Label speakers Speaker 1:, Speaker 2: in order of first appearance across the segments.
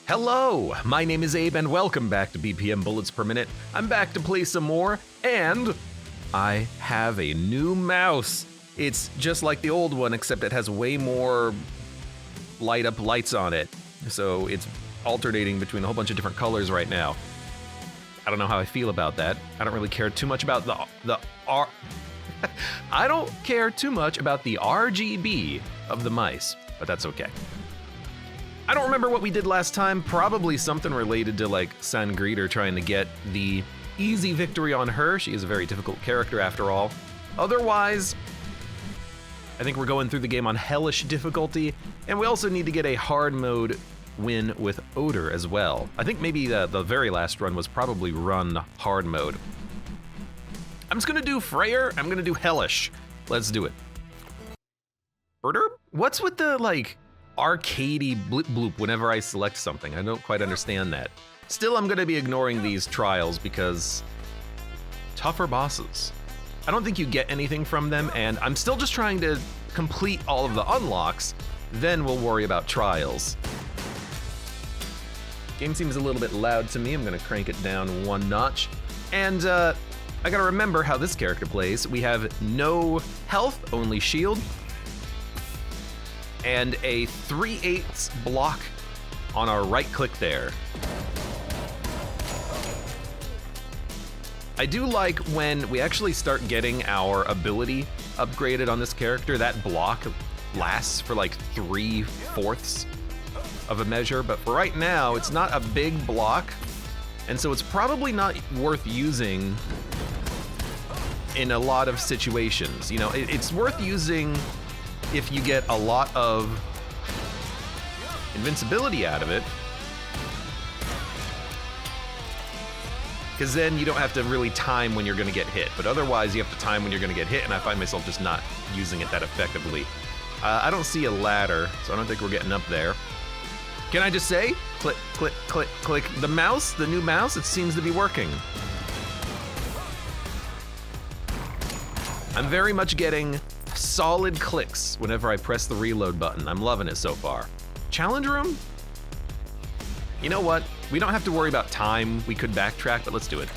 Speaker 1: Hello, my name is Abe and welcome back to BPM Bullets Per Minute. I'm back to play some more and I have a new mouse. It's just like the old one except it has way more light up lights on it. So it's alternating between a whole bunch of different colors right now. I don't know how I feel about that. I don't really care too much about I don't care too much about the RGB of the mice, but that's okay. I don't remember what we did last time, probably something related to like Sangreeter trying to get the easy victory on her. She is a very difficult character after all. Otherwise, I think we're going through the game on hellish difficulty, and we also need to get a hard mode win with Odor as well. I think maybe the very last run was probably run hard mode. I'm just gonna do Freyr, I'm gonna do hellish. Let's do it. Odor? What's with the like arcadey bloop bloop whenever I select something? I don't quite understand that. Still, I'm gonna be ignoring these trials because tougher bosses. I don't think you get anything from them, and I'm still just trying to complete all of the unlocks, then we'll worry about trials. Game seems a little bit loud to me. I'm gonna crank it down one notch. And I gotta remember how this character plays. We have no health, only shield, and a 3/8 block on our right click there. I do like when we actually start getting our ability upgraded on this character, that block lasts for like 3/4 of a measure, but for right now, it's not a big block, and so it's probably not worth using in a lot of situations. You know, it's worth using if you get a lot of invincibility out of it, because then you don't have to really time when you're gonna get hit, but otherwise you have to time when you're gonna get hit, and I find myself just not using it that effectively. I don't see a ladder, so I don't think we're getting up there. Can I just say, click, click, click, click. The mouse, the new mouse, it seems to be working. I'm very much getting solid clicks whenever I press the reload button. I'm loving it so far. Challenge room? You know what? We don't have to worry about time. We could backtrack, but let's do it.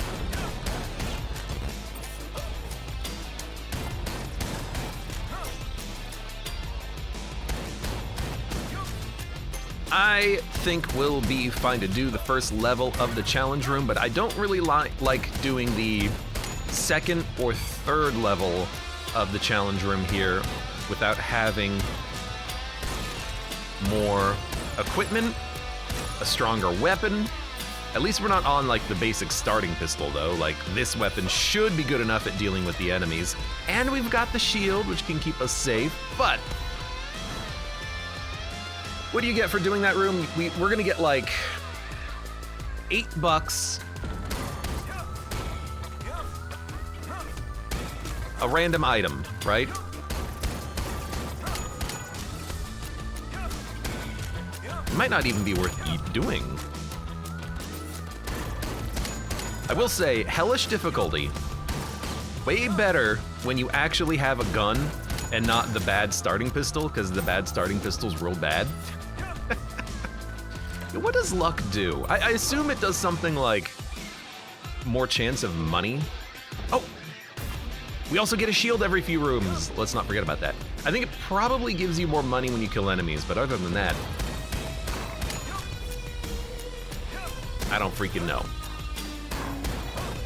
Speaker 1: I think we'll be fine to do the first level of the challenge room, but I don't really like doing the second or third level of the challenge room here without having more equipment, a stronger weapon. At least we're not on like the basic starting pistol though. Like this weapon should be good enough at dealing with the enemies. And we've got the shield, which can keep us safe, but what do you get for doing that room? We're gonna get like $8, a random item, right? It might not even be worth doing. I will say, hellish difficulty, way better when you actually have a gun and not the bad starting pistol, because the bad starting pistol's real bad. What does luck do? I assume it does something like more chance of money. Oh, we also get a shield every few rooms. Let's not forget about that. I think it probably gives you more money when you kill enemies, but other than that, I don't freaking know.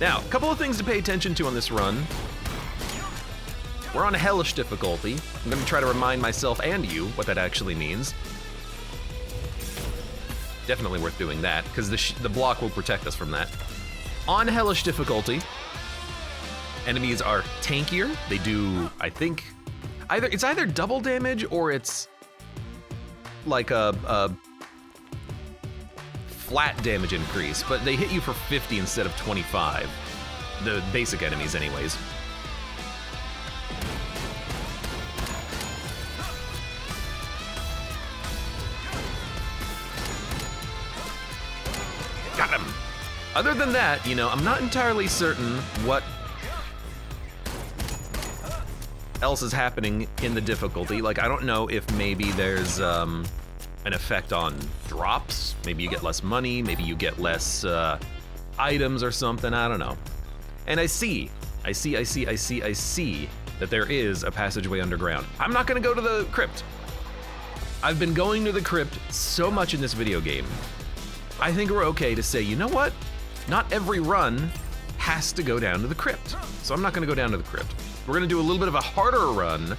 Speaker 1: Now, a couple of things to pay attention to on this run. We're on a hellish difficulty. I'm gonna try to remind myself and you what that actually means. Definitely worth doing that, because the block will protect us from that. On hellish difficulty, enemies are tankier. They do, I think, it's either double damage or it's like a flat damage increase, but they hit you for 50 instead of 25. The basic enemies anyways. Got him. Other than that, you know, I'm not entirely certain what else is happening in the difficulty. Like, I don't know if maybe there's an effect on drops. Maybe you get less money, maybe you get less items or something, I don't know. And I see that there is a passageway underground. I'm not gonna go to the crypt. I've been going to the crypt so much in this video game. I think we're okay to say, you know what? Not every run has to go down to the crypt. So I'm not gonna go down to the crypt. We're gonna do a little bit of a harder run.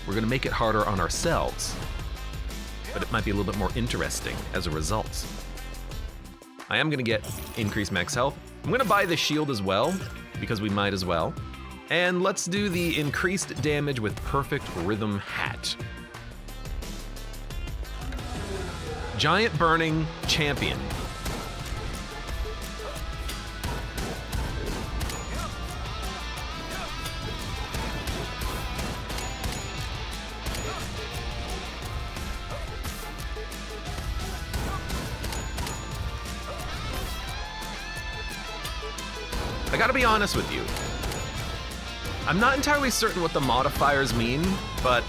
Speaker 1: We're gonna make it harder on ourselves. But it might be a little bit more interesting as a result. I am gonna get increased max health. I'm gonna buy the shield as well, because we might as well. And let's do the increased damage with perfect rhythm hat. Giant burning champion. I gotta be honest with you. I'm not entirely certain what the modifiers mean, but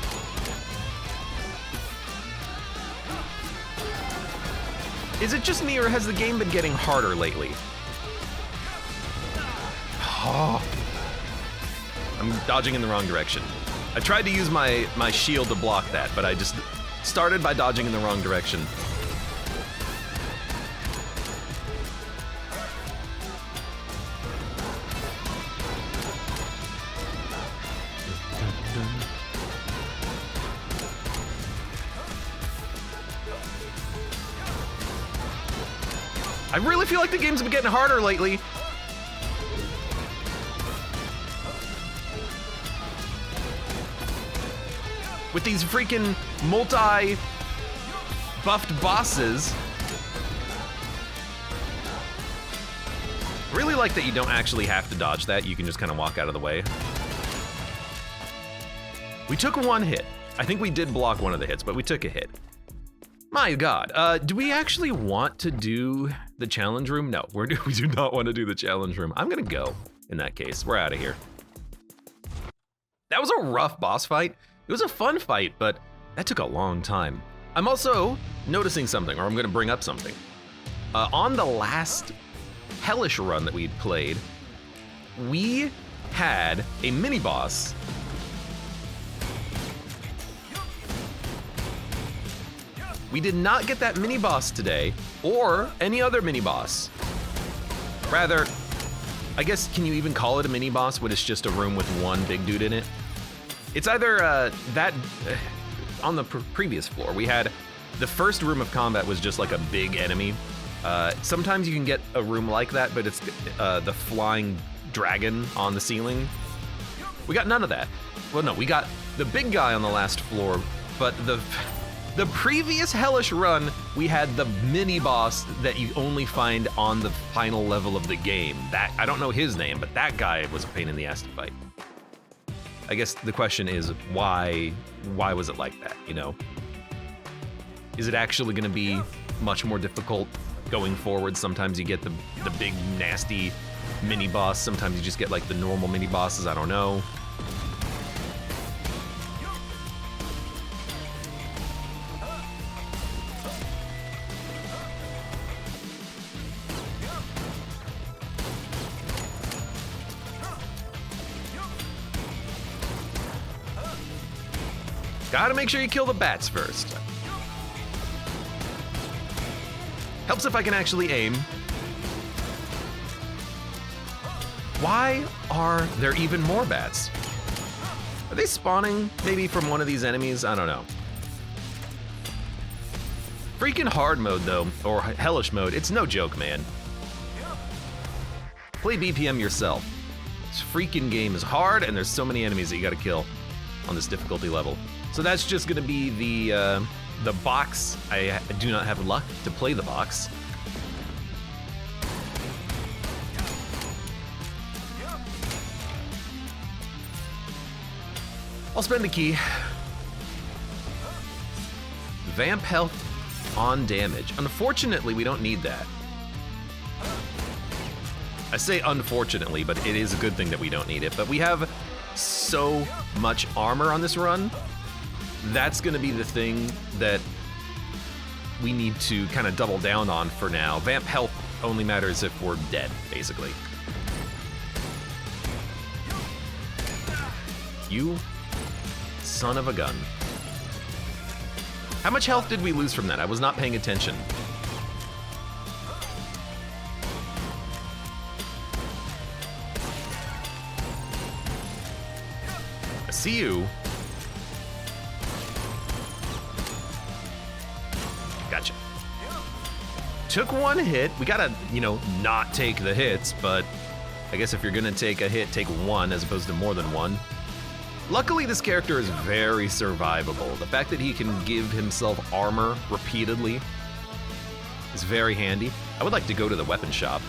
Speaker 1: is it just me or has the game been getting harder lately? Oh. I'm dodging in the wrong direction. I tried to use my shield to block that, but I just started by dodging in the wrong direction. I really feel like the game's been getting harder lately. With these freaking multi-buffed bosses. I really like that you don't actually have to dodge that. You can just kind of walk out of the way. We took one hit. I think we did block one of the hits, but we took a hit. My God, do we actually want to do the challenge room? No, we do not want to do the challenge room. I'm gonna go in that case. We're out of here. That was a rough boss fight. It was a fun fight, but that took a long time. I'm also noticing something, or I'm gonna bring up something. On the last Hellish run that we'd played, we had a mini boss. We did not get that mini boss today, or any other mini boss. Rather, I guess, can you even call it a mini boss when it's just a room with one big dude in it? It's either on the previous floor, we had the first room of combat was just like a big enemy. Sometimes you can get a room like that, but it's the flying dragon on the ceiling. We got none of that. Well, no, we got the big guy on the last floor, but the previous Hellish run, we had the mini boss that you only find on the final level of the game. That, I don't know his name, but that guy was a pain in the ass to fight. I guess the question is, why was it like that, you know? Is it actually gonna be much more difficult going forward? Sometimes you get the big, nasty mini boss. Sometimes you just get like the normal mini bosses, I don't know. Gotta make sure you kill the bats first. Helps if I can actually aim. Why are there even more bats? Are they spawning maybe from one of these enemies? I don't know. Freaking hard mode though, or hellish mode, it's no joke, man. Play BPM yourself. This freaking game is hard and there's so many enemies that you gotta kill on this difficulty level. So that's just gonna be the box. I do not have luck to play the box. I'll spend the key. Vamp health on damage. Unfortunately, we don't need that. I say unfortunately, but it is a good thing that we don't need it. But we have so much armor on this run. That's gonna be the thing that we need to kind of double down on for now. Vamp health only matters if we're dead, basically. You son of a gun. How much health did we lose from that? I was not paying attention. I see you. Gotcha. Took one hit. We gotta, not take the hits, but I guess if you're gonna take a hit, take one as opposed to more than one. Luckily, this character is very survivable. The fact that he can give himself armor repeatedly is very handy. I would like to go to the weapon shop.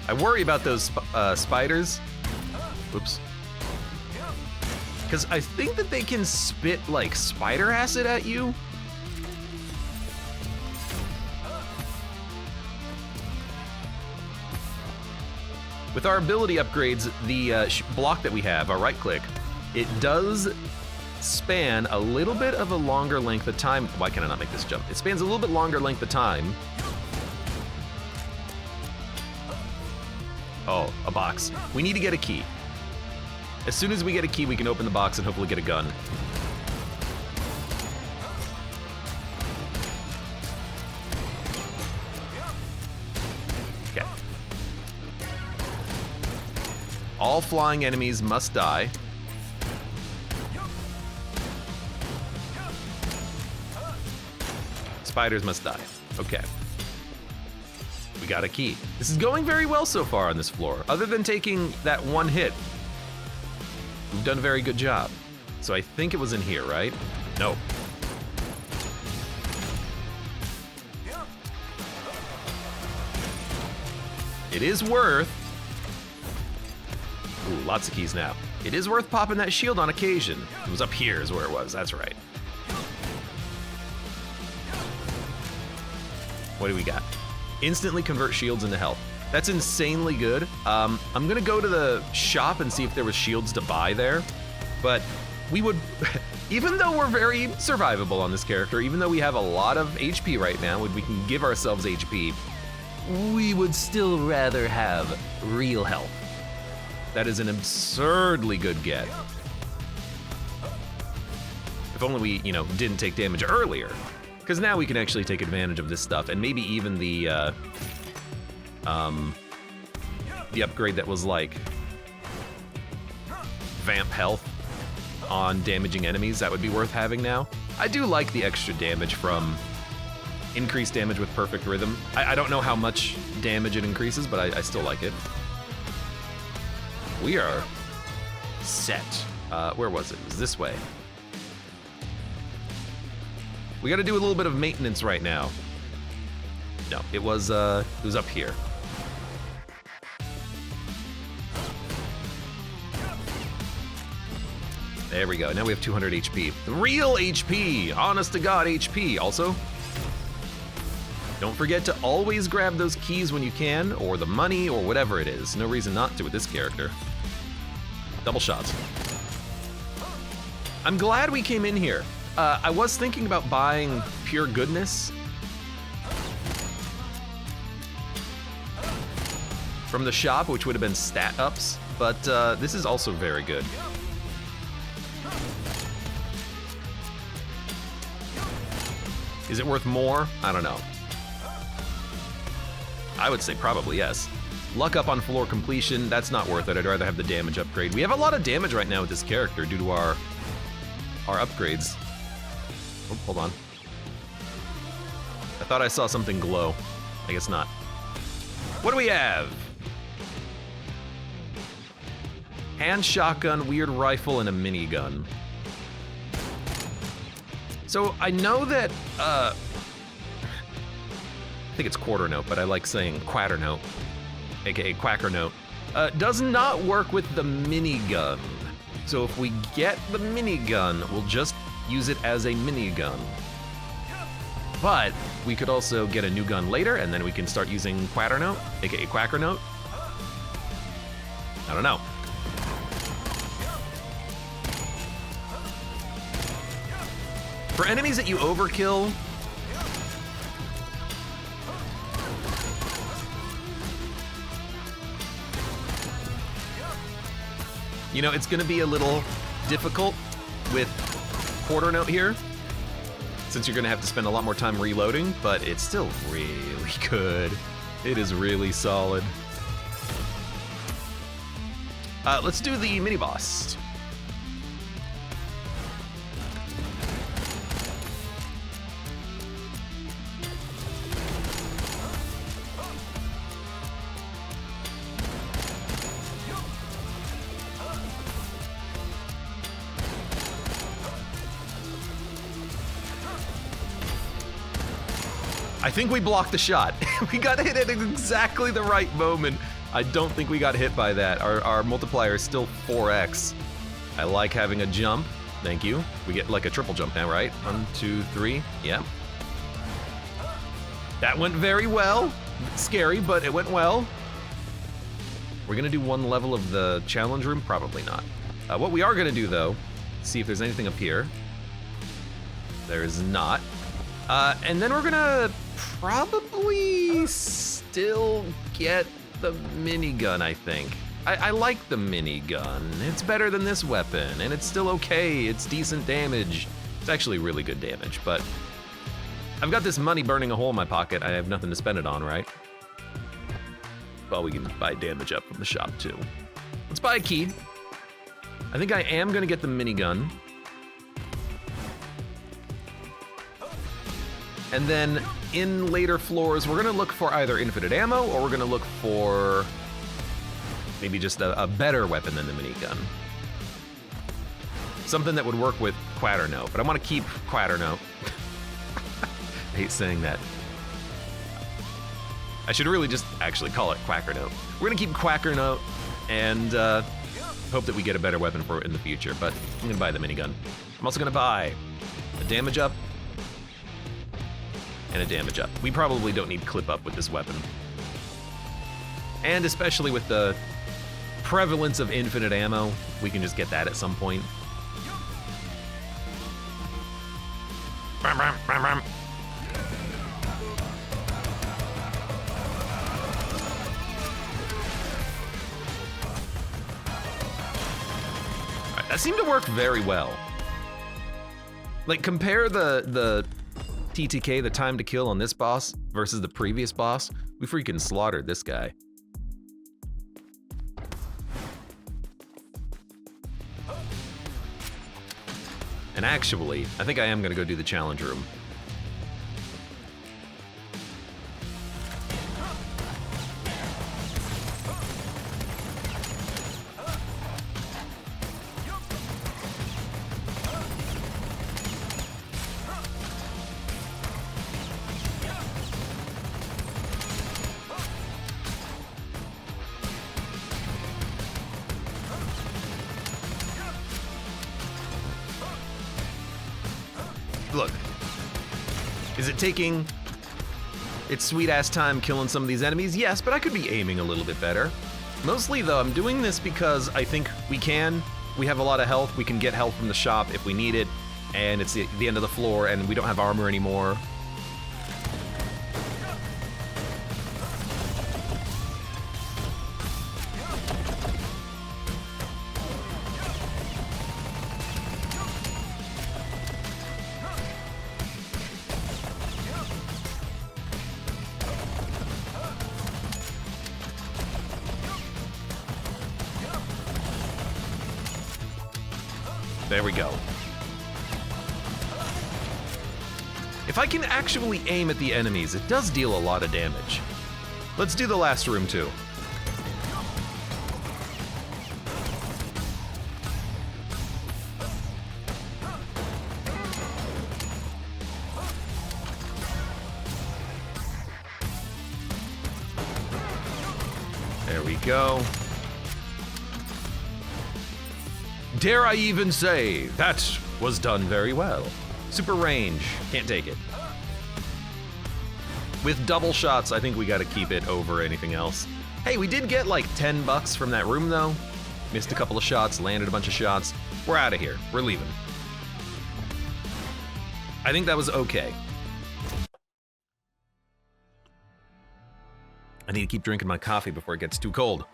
Speaker 1: I worry about those spiders. Oops. Because I think that they can spit like spider acid at you. With our ability upgrades, the block that we have, our right click, it does span a little bit of a longer length of time. Why can I not make this jump? It spans a little bit longer length of time. Oh, a box. We need to get a key. As soon as we get a key, we can open the box and hopefully get a gun. Okay. All flying enemies must die. Spiders must die. Okay. We got a key. This is going very well so far on this floor. Other than taking that one hit, we've done a very good job. So I think it was in here, right? No. It is worth... Ooh, lots of keys now. It is worth popping that shield on occasion. It was up here is where it was, that's right. What do we got? Instantly convert shields into health. That's insanely good. I'm gonna go to the shop and see if there was shields to buy there. But we would, even though we're very survivable on this character, even though we have a lot of HP right now, we can give ourselves HP, we would still rather have real health. That is an absurdly good get. If only we, didn't take damage earlier. Because now we can actually take advantage of this stuff, and maybe even the upgrade that was like vamp health on damaging enemies, that would be worth having now. I do like the extra damage from increased damage with perfect rhythm. I don't know how much damage it increases, but I still like it. We are set. Where was it? It was this way. We gotta do a little bit of maintenance right now. No, it was up here. There we go, now we have 200 HP. Real HP, honest to God HP. Also, don't forget to always grab those keys when you can, or the money, or whatever it is. No reason not to with this character. Double shots. I'm glad we came in here. I was thinking about buying Pure Goodness from the shop, which would have been stat ups, but this is also very good. Is it worth more? I don't know. I would say probably yes. Luck up on floor completion, that's not worth it. I'd rather have the damage upgrade. We have a lot of damage right now with this character due to our upgrades. Oh, hold on. I thought I saw something glow. I guess not. What do we have? Hand shotgun, weird rifle, and a minigun. So I know that, I think it's quarter note, but I like saying quatter note, aka quacker note, does not work with the minigun. So if we get the minigun, we'll just use it as a minigun. But we could also get a new gun later, and then we can start using quatter note, aka quacker note, I don't know. For enemies that you overkill, you know, it's gonna be a little difficult with quarter note here, since you're gonna have to spend a lot more time reloading, but it's still really good. It is really solid. Let's do the mini boss. I think we blocked the shot. We got hit at exactly the right moment. I don't think we got hit by that. Our multiplier is still 4x. I like having a jump. Thank you. We get like a triple jump now, right? 1, 2, 3. Yeah. That went very well. Scary, but it went well. We're gonna do one level of the challenge room? Probably not. What we are gonna do though, see if there's anything up here. There's not. And then we're gonna probably still get the minigun, I think. I like the minigun. It's better than this weapon, and it's still okay. It's decent damage. It's actually really good damage, but I've got this money burning a hole in my pocket. I have nothing to spend it on, right? Well, we can buy damage up from the shop too. Let's buy a key. I think I am gonna get the minigun. And then in later floors, we're gonna look for either infinite ammo or we're gonna look for maybe just a better weapon than the minigun. Something that would work with Quaternote, but I wanna keep Quaternote. I hate saying that. I should really just actually call it Quackernote. We're gonna keep Quackernote and hope that we get a better weapon for it in the future, but I'm gonna buy the minigun. I'm also gonna buy a damage up and a damage up. We probably don't need clip up with this weapon. And especially with the prevalence of infinite ammo, we can just get that at some point. Alright, that seemed to work very well. Like, compare the TTK, the time to kill on this boss versus the previous boss. We freaking slaughtered this guy. And actually, I think I am gonna go do the challenge room. Look, is it taking its sweet-ass time killing some of these enemies? Yes, but I could be aiming a little bit better. Mostly, though, I'm doing this because I think we can. We have a lot of health. We can get help from the shop if we need it, and it's the end of the floor, and we don't have armor anymore. There we go. If I can actually aim at the enemies, it does deal a lot of damage. Let's do the last room too. There we go. Dare I even say, that was done very well. Super range, can't take it. With double shots, I think we gotta keep it over anything else. Hey, we did get like 10 bucks from that room though. Missed a couple of shots, landed a bunch of shots. We're out of here, we're leaving. I think that was okay. I need to keep drinking my coffee before it gets too cold.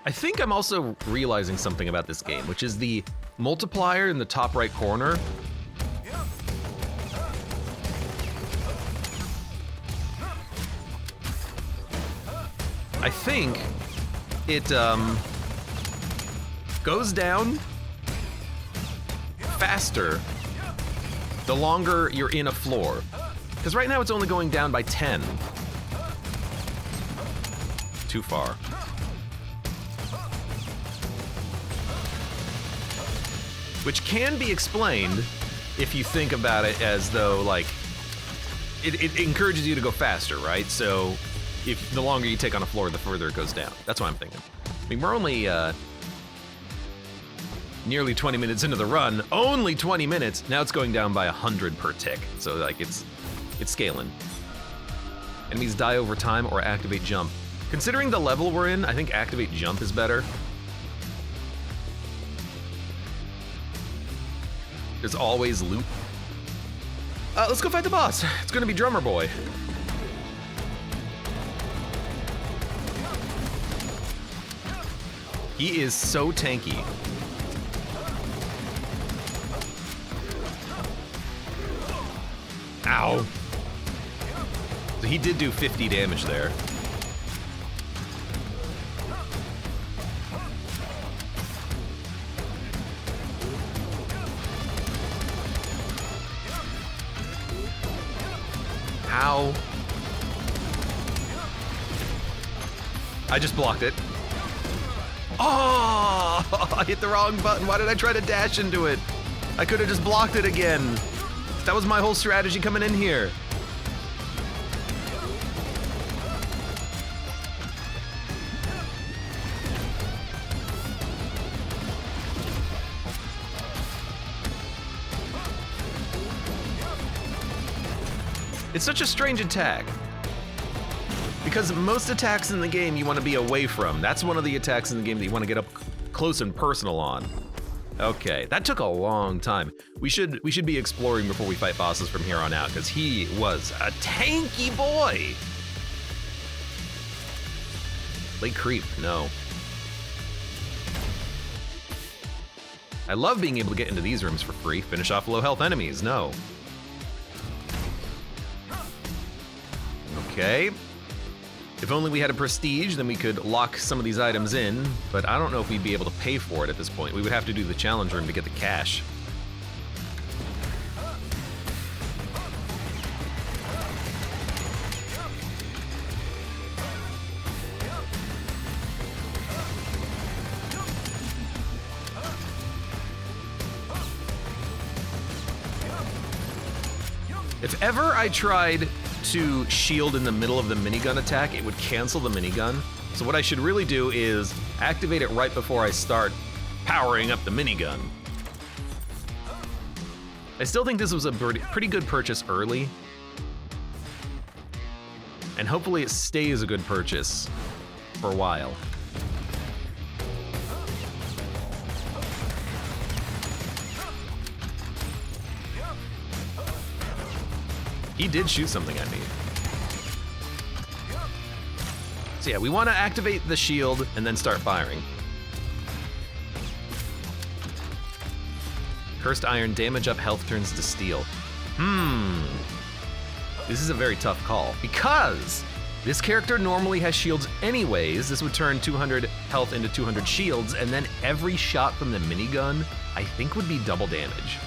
Speaker 1: I think I'm also realizing something about this game, which is the multiplier in the top right corner. I think it goes down faster the longer you're in a floor. Because right now it's only going down by 10. Too far. Which can be explained if you think about it as though, like, it encourages you to go faster, right? So if the longer you take on a floor, the further it goes down. That's what I'm thinking. I mean, we're only nearly 20 minutes into the run. Only 20 minutes. Now it's going down by 100 per tick. So like it's scaling. Enemies die over time or activate jump. Considering the level we're in, I think activate jump is better. There's always loot. Let's go fight the boss. It's gonna be Drummer Boy. He is so tanky. Ow. So he did do 50 damage there. Ow. I just blocked it. Oh, I hit the wrong button. Why did I try to dash into it? I could have just blocked it again. That was my whole strategy coming in here. It's such a strange attack. Because most attacks in the game you want to be away from. That's one of the attacks in the game that you want to get up close and personal on. Okay, that took a long time. We should be exploring before we fight bosses from here on out, because he was a tanky boy. Late creep, no. I love being able to get into these rooms for free. Finish off low health enemies, no. Okay. If only we had a prestige, then we could lock some of these items in, but I don't know if we'd be able to pay for it at this point. We would have to do the challenge room to get the cash. If ever I tried to shield in the middle of the minigun attack, it would cancel the minigun. So what I should really do is activate it right before I start powering up the minigun. I still think this was a pretty good purchase early. And hopefully it stays a good purchase for a while. He did shoot something at me. So yeah, we want to activate the shield and then start firing. Cursed iron, damage up, health turns to steel. This is a very tough call because this character normally has shields anyways. This would turn 200 health into 200 shields, and then every shot from the minigun, I think, would be double damage.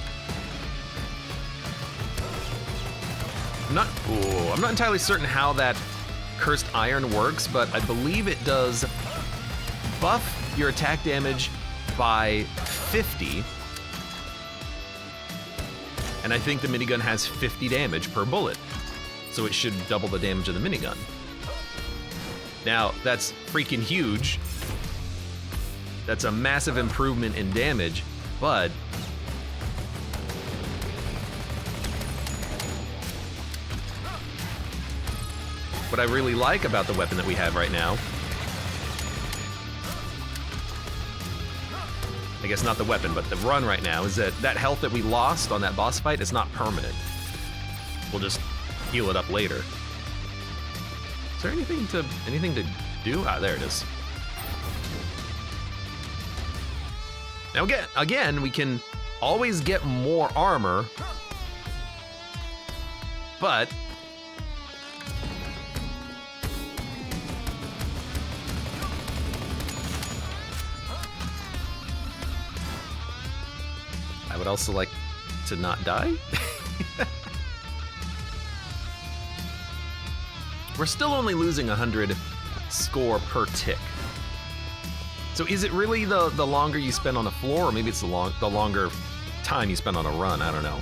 Speaker 1: I'm not entirely certain how that cursed iron works, but I believe it does buff your attack damage by 50. And I think the minigun has 50 damage per bullet. So it should double the damage of the minigun. Now, that's freaking huge. That's a massive improvement in damage, but what I really like about the weapon that we have right now. I guess not the weapon, but the run right now is that health that we lost on that boss fight is not permanent. We'll just heal it up later. Is there anything to do? Ah, there it is. Now again, we can always get more armor, but I would also like to not die. We're still only losing 100 score per tick. So is it really the longer you spend on the floor, or maybe it's the longer time you spend on a run? I don't know.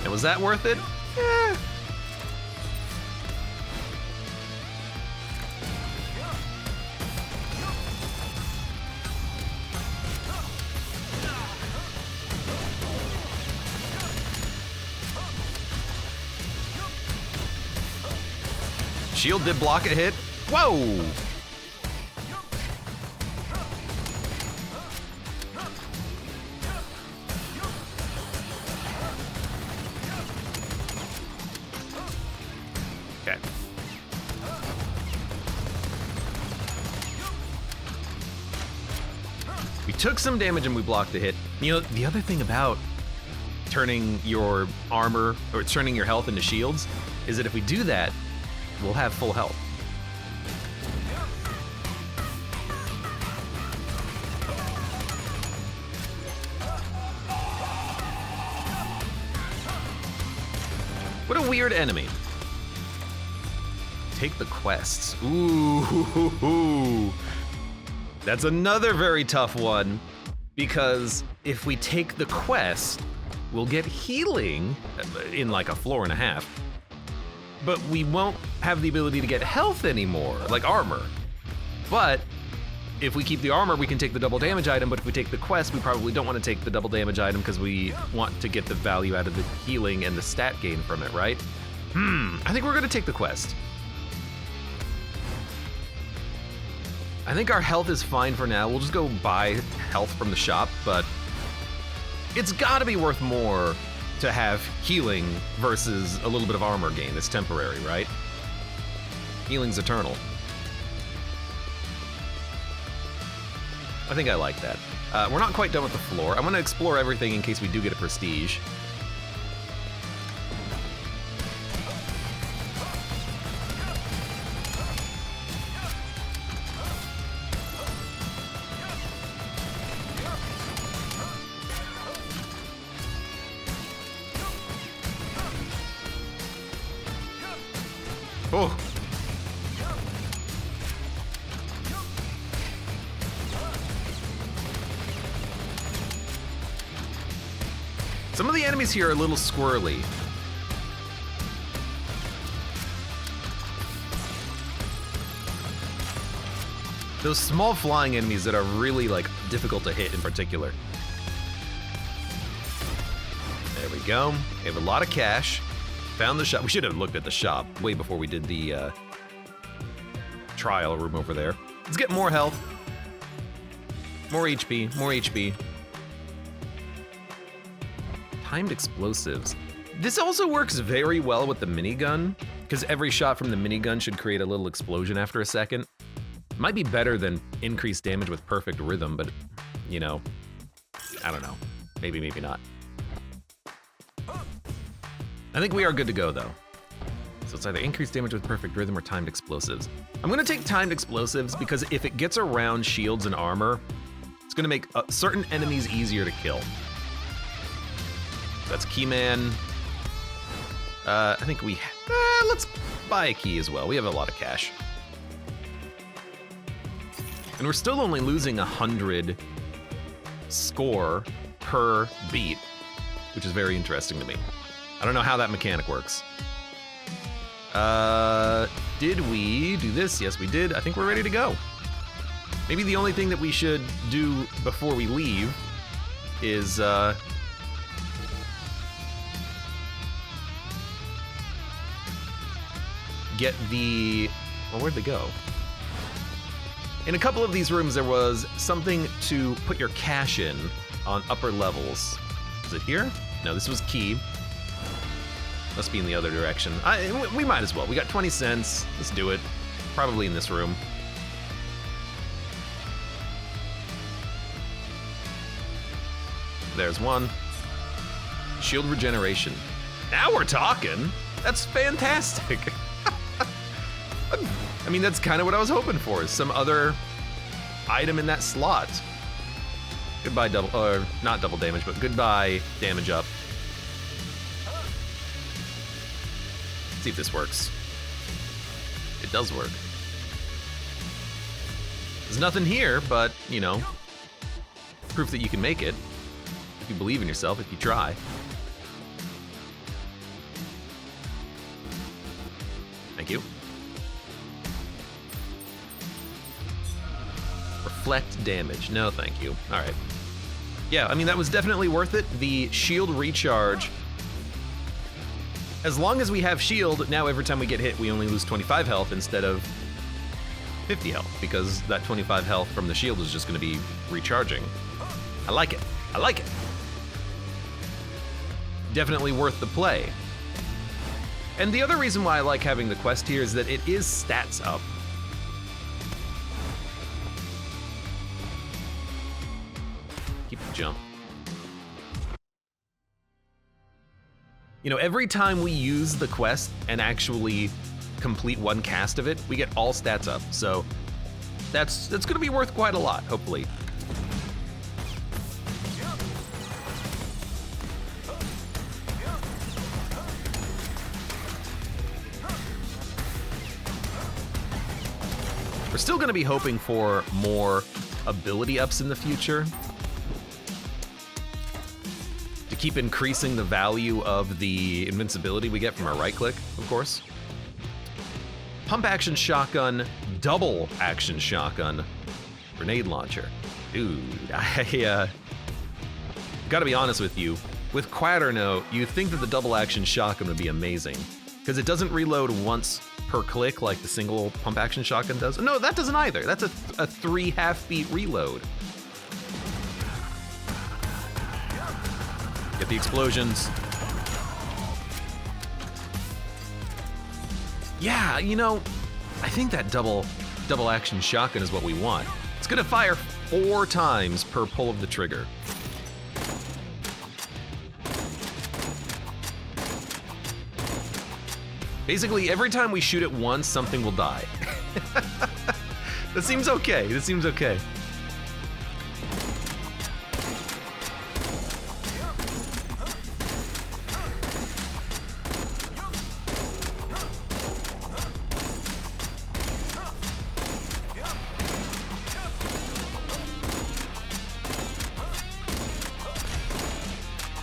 Speaker 1: And was that worth it? Eh. Shield did block a hit. Whoa! Okay. We took some damage and we blocked a hit. You know, the other thing about turning your armor, or turning your health into shields, is that if we do that, we'll have full health. What a weird enemy. Take the quests. Ooh. That's another very tough one, because if we take the quest, we'll get healing in like a floor and a half. But we won't have the ability to get health anymore, like armor. But if we keep the armor, we can take the double damage item, but if we take the quest, we probably don't want to take the double damage item because we want to get the value out of the healing and the stat gain from it, right? I think we're gonna take the quest. I think our health is fine for now. We'll just go buy health from the shop, but it's gotta be worth more to have healing versus a little bit of armor gain that's temporary, right? Healing's eternal. I think I like that. We're not quite done with the floor. I'm gonna explore everything in case we do get a prestige. Oh. Some of the enemies here are a little squirrely. Those small flying enemies that are really like difficult to hit in particular. There we go. We have a lot of cash. Found the shop. We should have looked at the shop way before we did the trial room over there. Let's get more health. More HP, more HP. Timed explosives. This also works very well with the minigun, because every shot from the minigun should create a little explosion after a second. Might be better than increased damage with perfect rhythm, but, you know, I don't know. Maybe, maybe not. I think we are good to go, though. So it's either increased damage with perfect rhythm or timed explosives. I'm gonna take timed explosives because if it gets around shields and armor, it's gonna make certain enemies easier to kill. That's Keyman. I think we, let's buy a key as well. We have a lot of cash. And we're still only losing 100 score per beat. which is very interesting to me. I don't know how that mechanic works. Did we do this? Yes, we did. I think we're ready to go. Maybe the only thing that we should do before we leave is, get the... Well, where'd they go? In a couple of these rooms, there was something to put your cash in on upper levels. Is it here? No, this was key. Must be in the other direction. We might as well. We got 20 cents. Let's do it. Probably in this room. There's one. Shield regeneration. Now we're talking. That's fantastic. I mean, that's kind of what I was hoping for, is some other item in that slot. Goodbye double, or not double damage, but goodbye damage up. Let's see if this works. It does work. There's nothing here, but, you know, proof that you can make it. If you believe in yourself, if you try. Thank you. Reflect damage. No, thank you. All right. Yeah, I mean, that was definitely worth it. The shield recharge. As long as we have shield, now every time we get hit, we only lose 25 health instead of 50 health, because that 25 health from the shield is just going to be recharging. I like it. I like it. Definitely worth the play. And the other reason why I like having the quest here is that it is stats up. Keep the jump. You know, every time we use the quest and actually complete one cast of it, we get all stats up. So that's gonna be worth quite a lot, hopefully. We're still gonna be hoping for more ability ups in the future to keep increasing the value of the invincibility we get from our right click, of course. Pump action shotgun, double action shotgun, grenade launcher. Dude, I gotta be honest with you. With Quaterno, you think that the double action shotgun would be amazing, because it doesn't reload once per click like the single pump action shotgun does. No, that doesn't either. That's a 3 half-beat reload. Get the explosions. Yeah, you know, I think that double action shotgun is what we want. It's gonna fire 4 times per pull of the trigger. Basically, every time we shoot it once, something will die. That seems okay. That seems okay.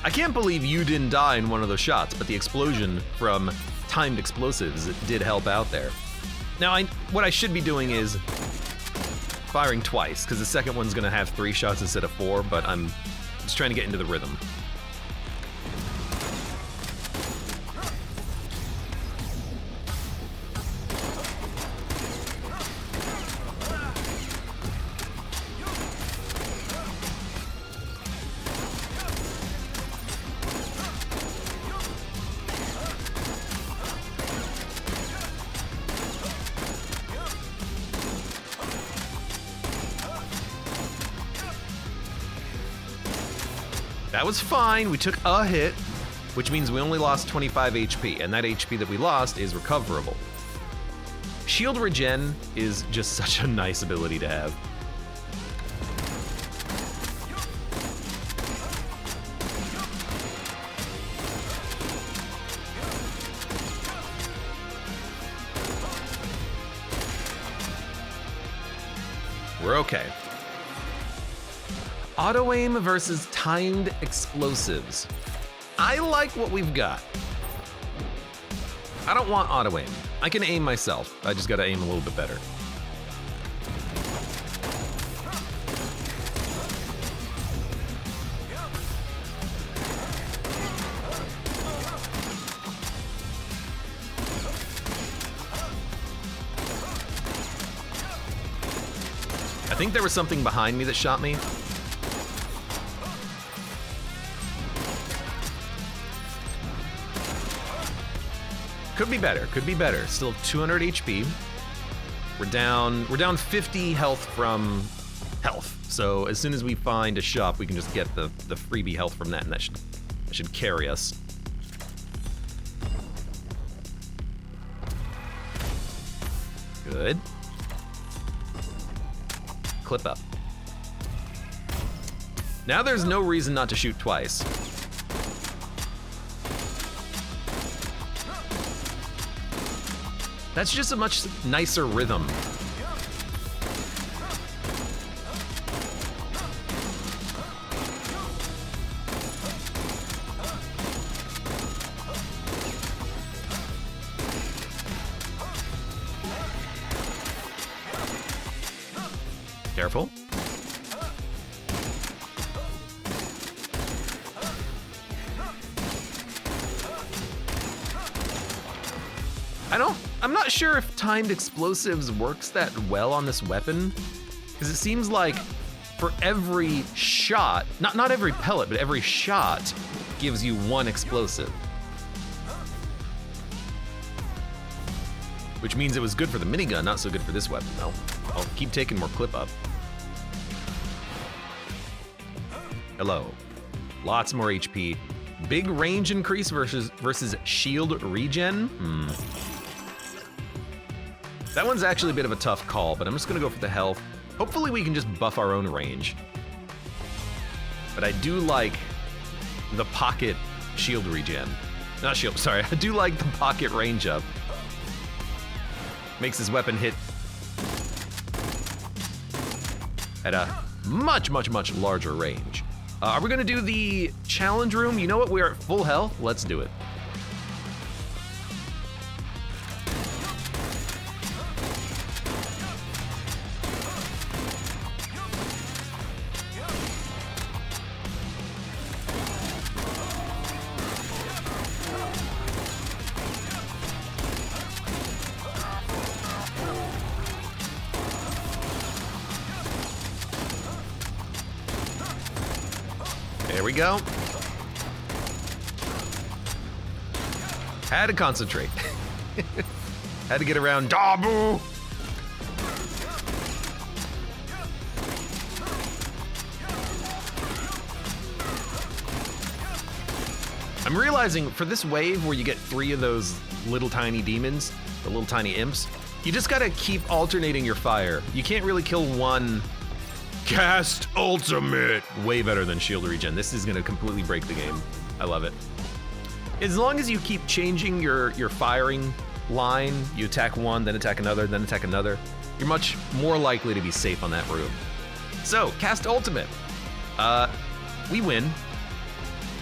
Speaker 1: I can't believe you didn't die in one of those shots, but the explosion from timed explosives did help out there. Now, what I should be doing is firing twice, because the second one's gonna have 3 shots instead of 4, but I'm just trying to get into the rhythm. That was fine, we took a hit, which means we only lost 25 HP, and that HP that we lost is recoverable. Shield regen is just such a nice ability to have. We're okay. Auto aim versus timed explosives. I like what we've got. I don't want auto aim. I can aim myself. I just gotta aim a little bit better. I think there was something behind me that shot me. Could be better, could be better. Still 200 HP. We're down 50 health from health. So as soon as we find a shop, we can just get the freebie health from that, and that should carry us. Good. Clip up. Now there's no reason not to shoot twice. That's just a much nicer rhythm. Careful. I'm not sure if timed explosives works that well on this weapon, because it seems like for every shot, not every pellet, but every shot gives you one explosive. Which means it was good for the minigun, not so good for this weapon though. I'll keep taking more clip up. Hello. Lots more HP. Big range increase versus shield regen. That one's actually a bit of a tough call, but I'm just gonna go for the health. Hopefully we can just buff our own range. But I do like the pocket shield regen. Not shield, sorry. I do like the pocket range up. Makes his weapon hit at a much larger range. Are we gonna do the challenge room? You know what, we're at full health. Let's do it. There we go. Had to concentrate. Had to get around Dabu. I'm realizing for this wave where you get 3 of those little tiny demons, the little tiny imps, you just gotta keep alternating your fire. You can't really kill one. Cast ultimate! Way better than shield regen. This is gonna completely break the game. I love it. As long as you keep changing your firing line, you attack one, then attack another, then attack another, you're much more likely to be safe on that room. So, cast ultimate. We win.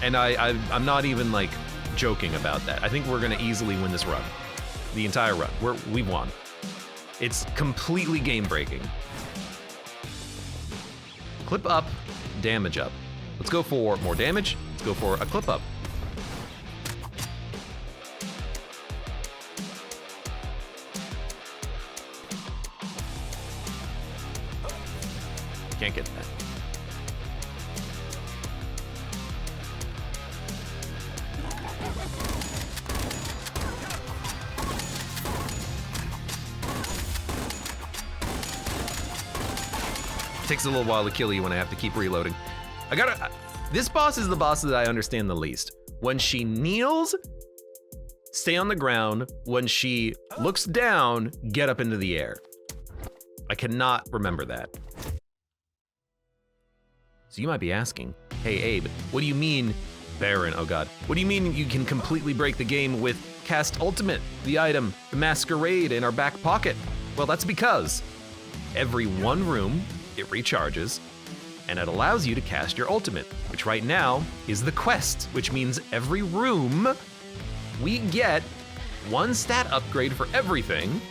Speaker 1: And I'm not even like joking about that. I think we're gonna easily win this run. The entire run. We've won. It's completely game breaking. Clip up, damage up. Let's go for more damage. Let's go for a clip up. Can't get that. Takes a little while to kill you when I have to keep reloading. This boss is the boss that I understand the least. When she kneels, stay on the ground. When she looks down, get up into the air. I cannot remember that. So you might be asking, hey Abe, what do you mean, Baron, oh god. What do you mean you can completely break the game with Cast Ultimate, the item, the Masquerade in our back pocket? Well, that's because every one room, it recharges, and it allows you to cast your ultimate, which right now is the quest, which means every room we get 1 stat upgrade for everything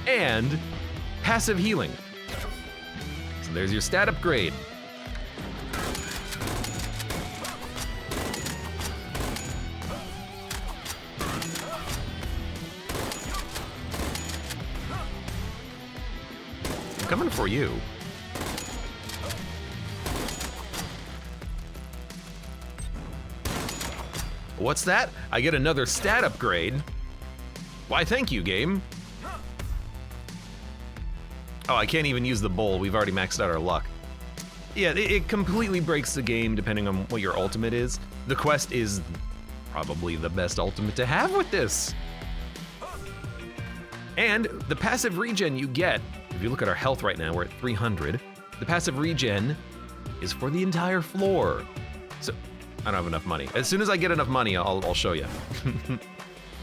Speaker 1: and passive healing. So there's your stat upgrade. I'm coming for you. What's that? I get another stat upgrade. Why, thank you, game. Oh, I can't even use the bowl. We've already maxed out our luck. Yeah, it completely breaks the game depending on what your ultimate is. The quest is probably the best ultimate to have with this. And the passive regen you get, if you look at our health right now, we're at 300. The passive regen is for the entire floor. So, I don't have enough money. As soon as I get enough money, I'll show you.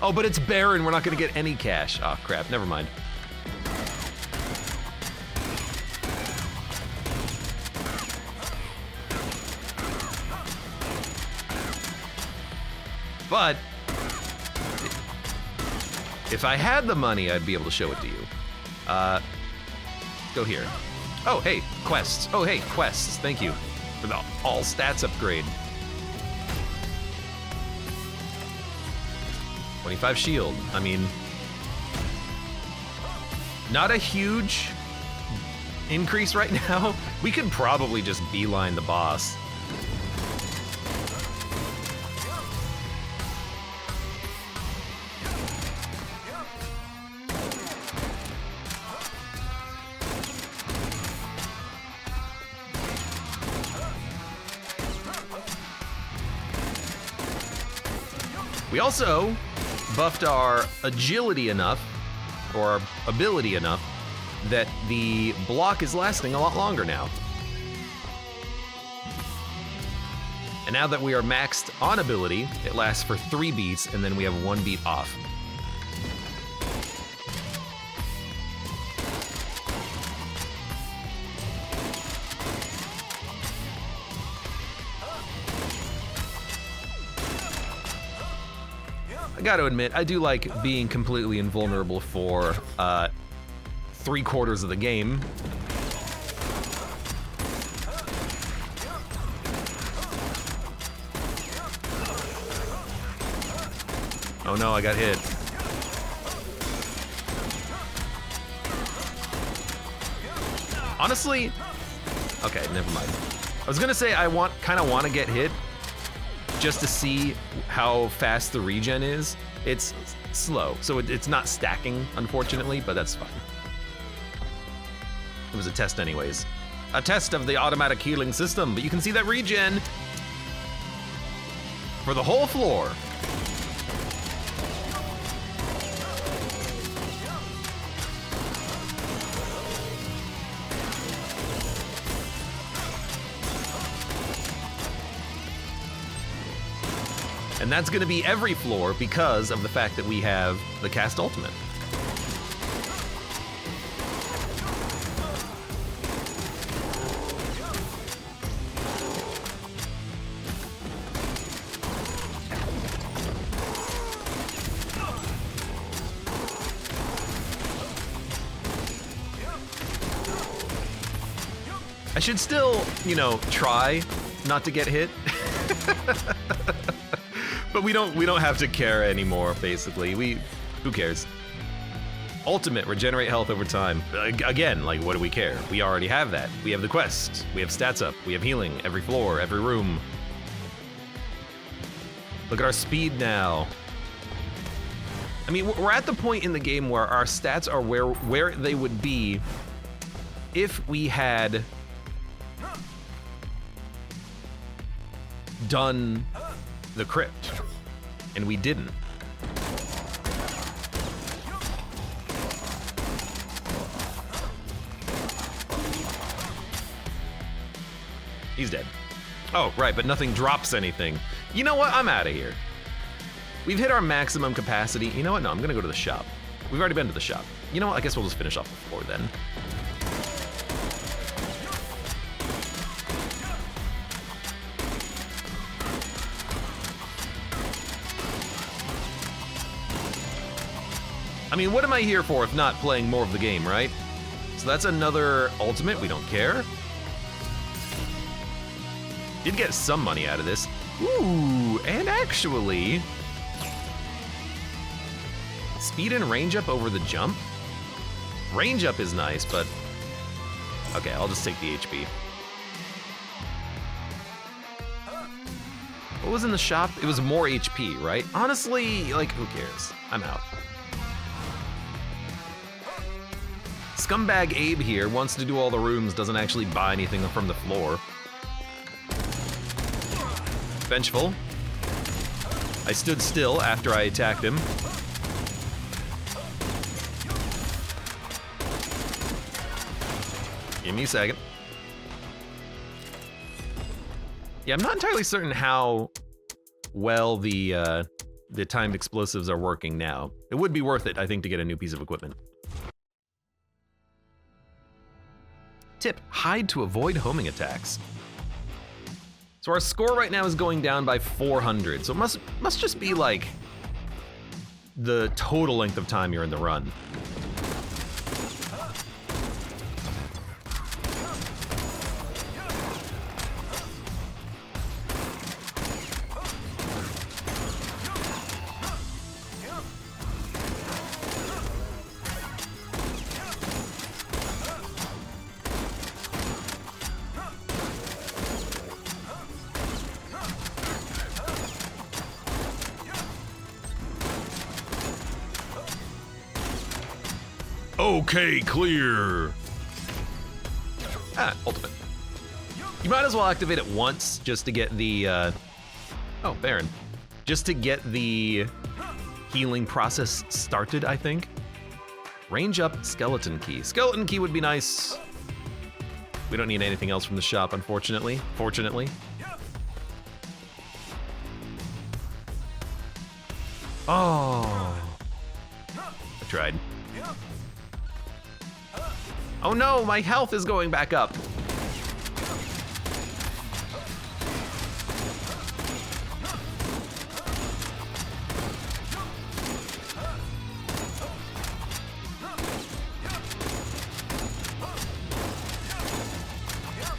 Speaker 1: Oh, but it's barren. We're not gonna get any cash. Oh, crap, never mind. But if I had the money, I'd be able to show it to you. Go here. Oh, hey, quests. Oh, hey, quests. Thank you for the all stats upgrade. 25 shield. I mean, not a huge increase right now. We could probably just beeline the boss. We also buffed our agility enough, or our ability enough, that the block is lasting a lot longer now. And now that we are maxed on ability, it lasts for 3 beats, and then we have 1 beat off. I gotta admit, I do like being completely invulnerable for 3/4 of the game. Oh no, I got hit. Honestly, okay, never mind. I was gonna say I kind of want to get hit just to see how fast the regen is. It's slow, so it's not stacking, unfortunately, but that's fine. It was a test anyways. A test of the automatic healing system, but you can see that regen for the whole floor. And that's gonna be every floor because of the fact that we have the cast ultimate. I should still, you know, try not to get hit. But we don't have to care anymore, basically. Who cares? Ultimate, regenerate health over time. Again, like, what do we care? We already have that. We have the quest. We have stats up. We have healing every floor, every room. Look at our speed now. I mean, we're at the point in the game where our stats are where they would be if we had done the crypt, and we didn't. He's dead. Oh, right, but nothing drops anything. You know what? I'm out of here. We've hit our maximum capacity. You know what? No, I'm gonna go to the shop. We've already been to the shop. You know what? I guess we'll just finish off the floor then. I mean, what am I here for if not playing more of the game, right? So that's another ultimate, we don't care. Did get some money out of this. Ooh, and actually, speed and range up over the jump? Range up is nice, but okay, I'll just take the HP. What was in the shop? It was more HP, right? Honestly, like, who cares? I'm out. Scumbag Abe here wants to do all the rooms, doesn't actually buy anything from the floor. Vengeful. I stood still after I attacked him. Give me a second. Yeah, I'm not entirely certain how well the timed explosives are working now. It would be worth it, I think, to get a new piece of equipment. Tip, hide to avoid homing attacks. So our score right now is going down by 400, so it must just be like the total length of time you're in the run. Okay, clear. Ah, ultimate. You might as well activate it once just to get the, oh, Baron. Just to get the healing process started, I think. Range up skeleton key. Skeleton key would be nice. We don't need anything else from the shop, unfortunately. Fortunately. Oh. I tried. Oh no, my health is going back up.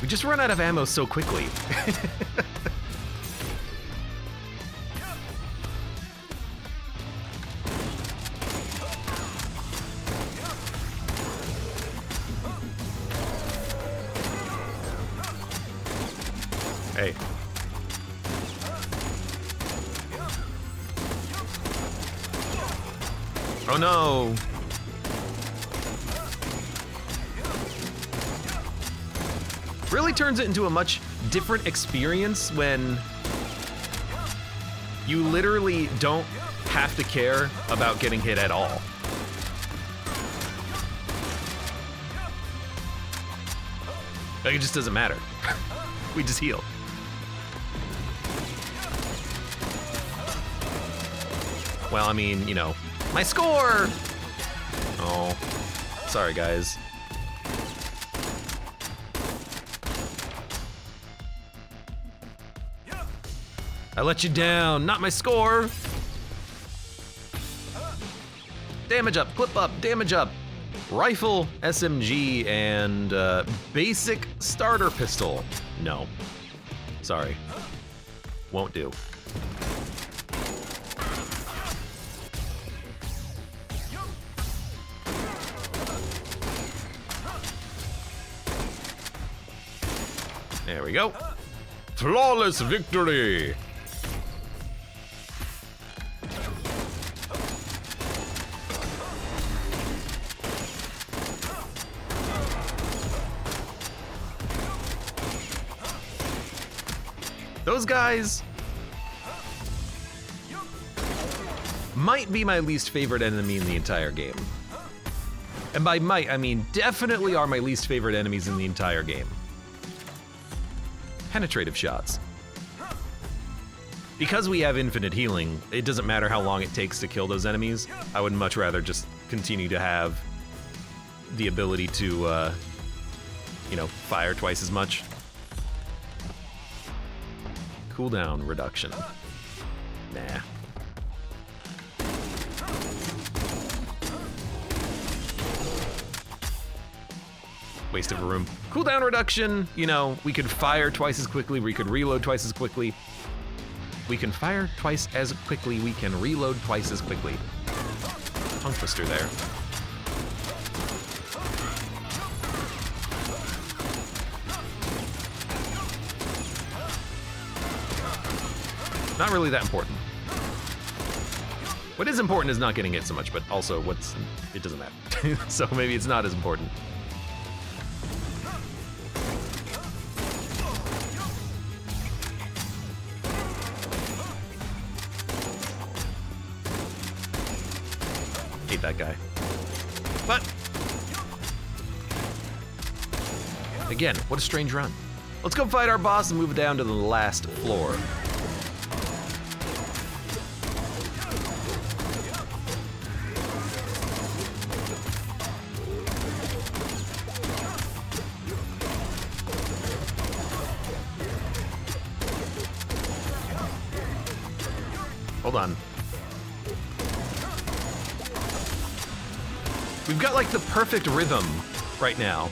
Speaker 1: We just run out of ammo so quickly. Hey. Oh no. Really turns it into a much different experience when you literally don't have to care about getting hit at all. Like, it just doesn't matter. We just heal. Well, I mean, you know, my score! Oh, sorry guys. I let you down, not my score! Damage up, clip up, damage up. Rifle, SMG, and basic starter pistol. No, sorry, won't do. There we go. Flawless victory! Those guys might be my least favorite enemy in the entire game. And by might, I mean definitely are my least favorite enemies in the entire game. Penetrative shots. Because we have infinite healing, it doesn't matter how long it takes to kill those enemies. I would much rather just continue to have the ability to, you know, fire twice as much. Cooldown reduction. Nah. Waste of a room. Cooldown reduction, you know, we could fire twice as quickly, we could reload twice as quickly. We can fire twice as quickly, we can reload twice as quickly. Tongue twister there. Not really that important. What is important is not getting hit so much, but also it doesn't matter. So maybe it's not as important. Hate that guy. But again, what a strange run. Let's go fight our boss and move down to the last floor. Hold on. We've got like the perfect rhythm right now.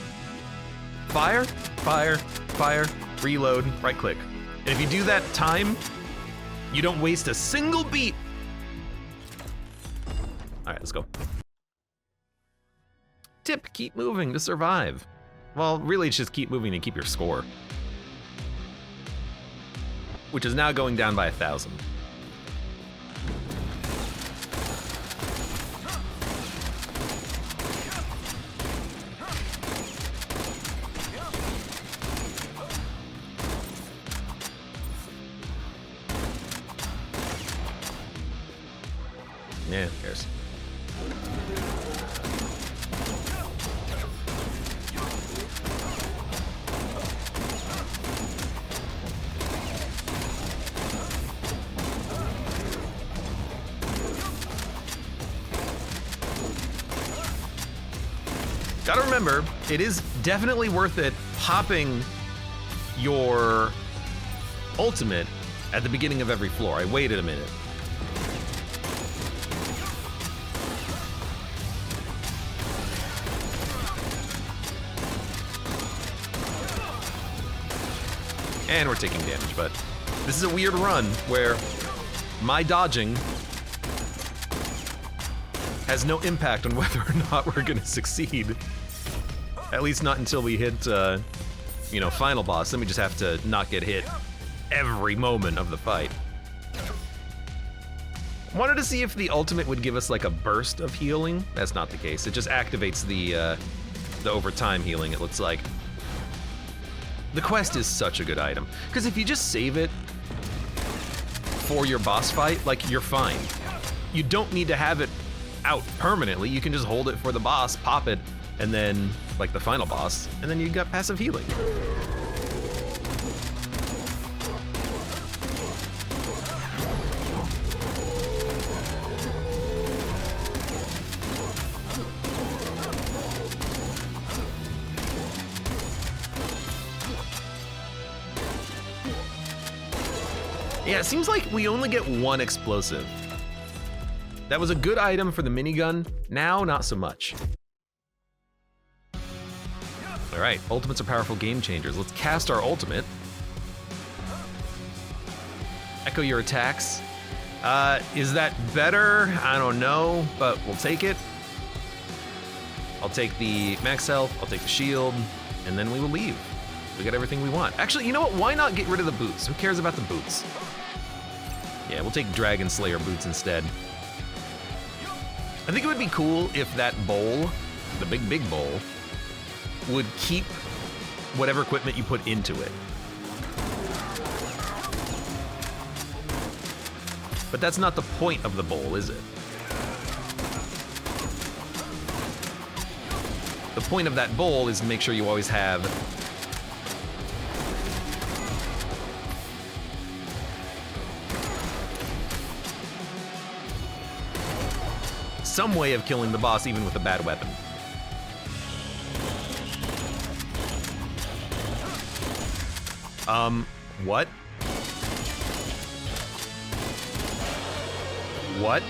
Speaker 1: Fire, fire, fire, reload, right click. And if you do that time, you don't waste a single beat. All right, let's go. Tip, keep moving to survive. Well, really it's just keep moving to keep your score. Which is now going down by 1,000. Yeah, who cares? Gotta remember, it is definitely worth it popping your ultimate at the beginning of every floor. I waited a minute. And we're taking damage, but this is a weird run where my dodging has no impact on whether or not we're gonna succeed. At least not until we hit, you know, final boss. Then we just have to not get hit every moment of the fight. Wanted to see if the ultimate would give us like a burst of healing. That's not the case. It just activates the overtime healing, it looks like. The quest is such a good item, because if you just save it for your boss fight, like, you're fine. You don't need to have it out permanently. You can just hold it for the boss, pop it, and then, like the final boss, and then you got passive healing. Yeah, it seems like we only get one explosive. That was a good item for the minigun, now not so much. All right, ultimates are powerful game changers. Let's cast our ultimate. Echo your attacks. Is that better? I don't know, but we'll take it. I'll take the max health, I'll take the shield, and then we will leave. We got everything we want. Actually, you know what? Why not get rid of the boots? Who cares about the boots? Yeah, we'll take Dragon Slayer boots instead. I think it would be cool if that bowl, the big bowl, would keep whatever equipment you put into it. But that's not the point of the bowl, is it? The point of that bowl is to make sure you always have some way of killing the boss even with a bad weapon. What? What?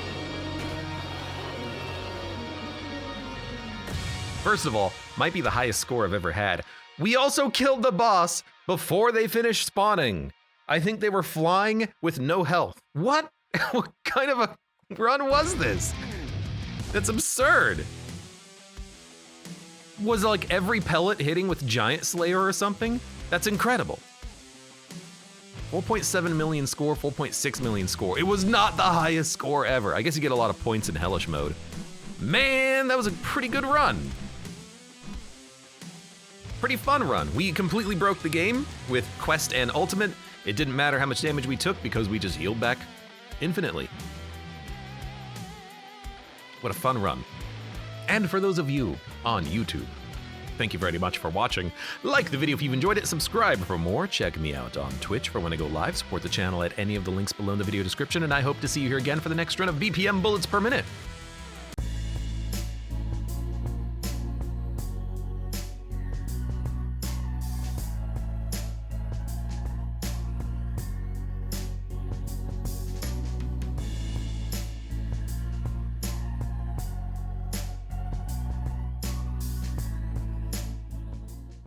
Speaker 1: First of all, might be the highest score I've ever had. We also killed the boss before they finished spawning. I think they were flying with no health. What? What kind of a run was this? That's absurd. Was like every pellet hitting with Giant Slayer or something? That's incredible. 4.7 million score, 4.6 million score. It was not the highest score ever. I guess you get a lot of points in Hellish mode. Man, that was a pretty good run. Pretty fun run. We completely broke the game with Quest and Ultimate. It didn't matter how much damage we took because we just healed back infinitely. What a fun run. And for those of you on YouTube, thank you very much for watching. Like the video if you've enjoyed it, subscribe for more, check me out on Twitch for when I go live, support the channel at any of the links below in the video description, and I hope to see you here again for the next run of BPM bullets per minute.